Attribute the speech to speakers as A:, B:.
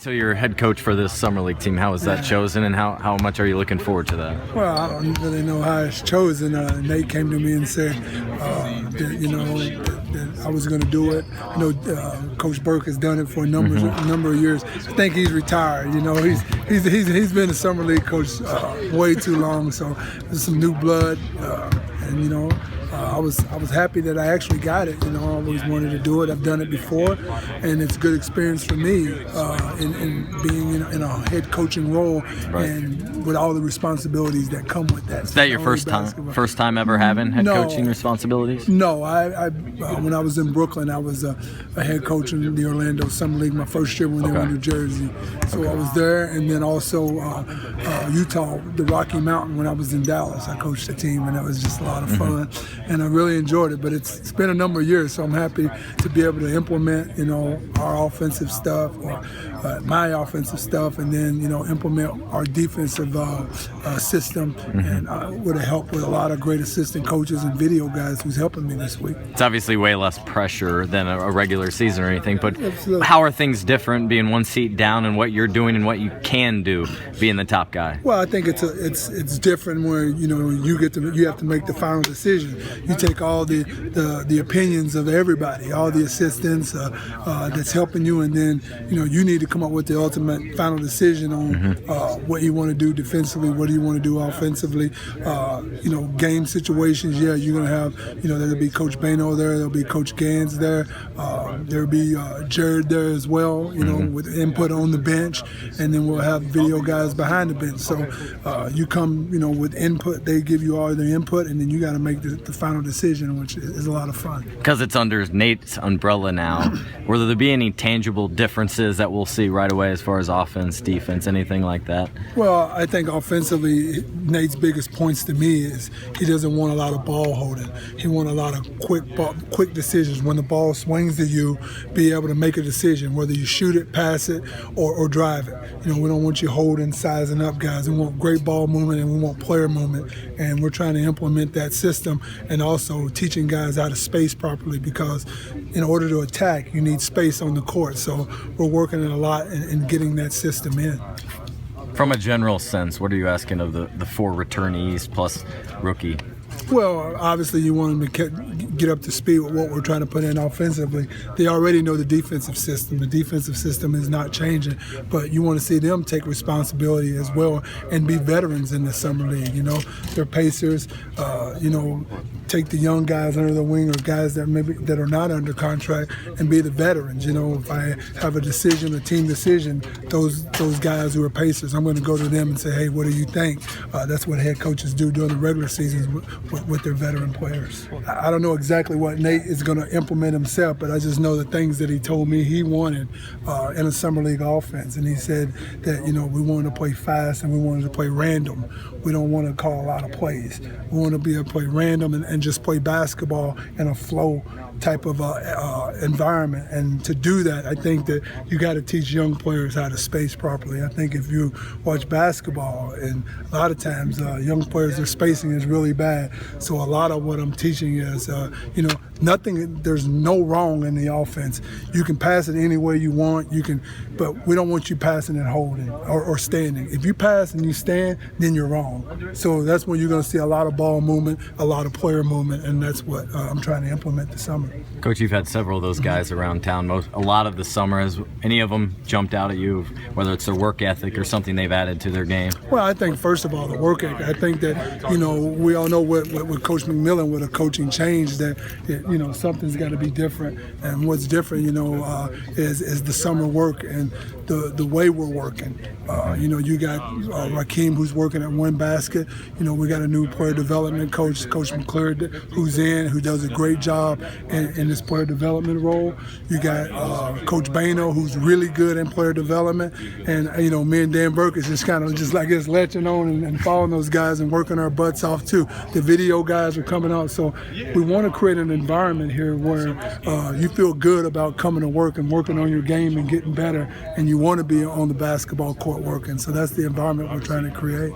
A: So you're head coach for this summer league team. How was that chosen, and how much are you looking forward to that?
B: Well, I don't really know how it's chosen. Nate came to me and said that I was going to do it. I know Coach Burke has done it for a number of years. I think he's retired. You know, he's been a summer league coach way too long. So there's some new blood, and you know. I was happy that I actually got it. You know, I always wanted to do it. I've done it before, and it's a good experience for me in being in a head coaching role, and with all the responsibilities that come with that.
A: Is that your first time ever having head coaching responsibilities?
B: No, I when I was in Brooklyn, I was a head coach in the Orlando Summer League my first year when they were in New Jersey. So I was there, and then also Utah, the Rocky Mountain, when I was in Dallas. I coached the team, and that was just a lot of fun. And I really enjoyed it, but it's been a number of years, so I'm happy to be able to implement, our offensive stuff or my offensive stuff, and then, implement our defensive system, and with a help with a lot of great assistant coaches and video guys who's helping me this week.
A: It's obviously way less pressure than a regular season or anything, but
B: Absolutely.
A: How are things different being one seat down and what you're doing and what you can do being the top guy?
B: Well, I think it's different where you have to make the final decision. You take all the opinions of everybody, all the assistants that's helping you, and then you need to come up with the ultimate final decision on what you want to do defensively, what do you want to do offensively. Game situations. Yeah, you're gonna have there'll be Coach Bano there, there'll be Coach Gans there, there'll be Jared there as well. With input on the bench, and then we'll have video guys behind the bench. So you come with input. They give you all the input, and then you got to make the final decision, which is a lot of fun.
A: Because it's under Nate's umbrella now, will there be any tangible differences that we'll see right away as far as offense, defense, anything like that?
B: Well, I think offensively, Nate's biggest points to me is he doesn't want a lot of ball holding. He wants a lot of quick decisions. When the ball swings to you, be able to make a decision, whether you shoot it, pass it, or drive it. We don't want you holding, sizing up guys. We want great ball movement, and we want player movement, and we're trying to implement that system, and also teaching guys how to space properly, because in order to attack, you need space on the court. So we're working a lot in getting that system in.
A: From a general sense, what are you asking of the four returnees plus rookie?
B: Well, obviously you want them to get up to speed with what we're trying to put in offensively. They already know the defensive system. The defensive system is not changing, but you want to see them take responsibility as well and be veterans in the summer league. They're pacers. Take the young guys under the wing, or guys that are not under contract, and be the veterans. If I have a decision, a team decision, those guys who are pacers, I'm going to go to them and say, hey, what do you think? That's what head coaches do during the regular seasons with their veteran players. I don't know exactly what Nate is going to implement himself, but I just know the things that he told me he wanted in a summer league offense. And he said that we wanted to play fast, and we wanted to play random. We don't want to call a lot of plays. We want to be able to play random and just play basketball in a flow type of environment. And to do that, I think that you got to teach young players how to space properly. I think if you watch basketball, and a lot of times young players, their spacing is really bad. So a lot of what I'm teaching is, there's no wrong in the offense. You can pass it any way you want. But we don't want you passing and holding or standing. If you pass and you stand, then you're wrong. So that's when you're going to see a lot of ball movement, a lot of player movement, and that's what I'm trying to implement this summer.
A: Coach, you've had several of those guys around town. A lot of the summer. Has any of them jumped out at you, whether it's their work ethic or something they've added to their game?
B: Well, I think first of all, the work ethic. I think that we all know with Coach McMillan, with a coaching change, that something's got to be different. And what's different, is the summer work and the way we're working. You got Rakeem, who's working at One Basket. We got a new player development coach, Coach McClure, who does a great job in this player development role. You got Coach Bano, who's really good in player development. And, me and Dan Burke is just kind of just like us latching on and following those guys and working our butts off too. The video guys are coming out. So we want to create an environment here where you feel good about coming to work and working on your game and getting better, and you want to be on the basketball court working. So that's the environment we're trying to create.